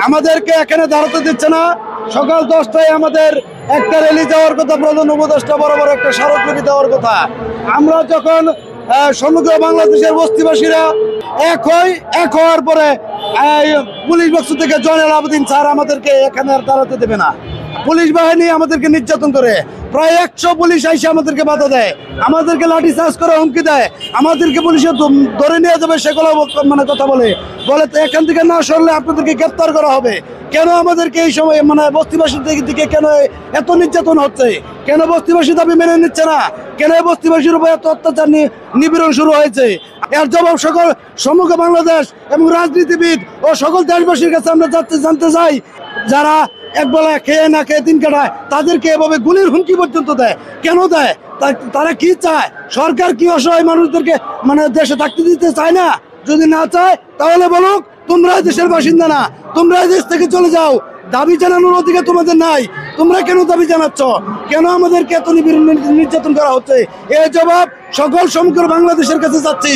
আমাদেরকে এখানে দাঁড়াতে দিচ্ছে না। সকাল 10টায় আমাদের একটা র্যালি যাওয়ার কথা, প্রধান উপদেষ্টা বরাবর একটা স্মারকলিপি দেওয়ার কথা। আমরা যখন সমগ্র বাংলাদেশের বস্তিবাসীরা এক হওয়ার পরে পুলিশ পক্ষ থেকে জয়নাল আবেদিন স্যার আমাদেরকে এখানে আর দাঁড়াতে দেবে না। পুলিশ বাহিনী আমাদেরকে নির্যাতন করে, প্রায় 100 পুলিশ এসে আমাদেরকে বাধা দেয়, আমাদেরকে লাঠি চার্জ করে হুমকি দেয়, আমাদেরকে পুলিশে ধরে নিয়ে যাবে সেগুলো মানে কথা বলে তো এখান থেকে না সরলে আপনাদেরকে গ্রেপ্তার করা হবে। কেন আমাদেরকে এই সময় মানে বস্তিবাসীর দিকে কেন এত নির্যাতন হচ্ছে? কেন বস্তিবাসী দাবি মেনে নিচ্ছে না? কেন বস্তিবাসীর উপর এত অত্যাচার নিপীড়ন শুরু হয়েছে? এর জবাব সকল সমগ্র বাংলাদেশ এবং রাজনীতিবিদ ও সকল দেশবাসীর কাছে আমরা জানতে চাই। যারা একবেলা খেয়ে না খেয়ে দিন কাটায় তাদেরকে এভাবে গুলির হুমকি পর্যন্ত দেয়, কেন দেয়? তারা কি চায়? সরকার কি অসহায় মানুষদেরকে মানে দেশে থাকতে দিতে চায় না? যদি না চায় তাহলে বলুক তোমরা দেশের বাসিন্দা না, তোমরা দেশ থেকে চলে যাও। দাবি জানানোর অধিকার তোমাদের নাই। তোমরা কেন দাবি জানাচ্ছ? কেন আমাদেরকে এত নির্যাতন করা হচ্ছে? এর জবাব সকল সমগ্র বাংলাদেশের কাছে চাচ্ছি।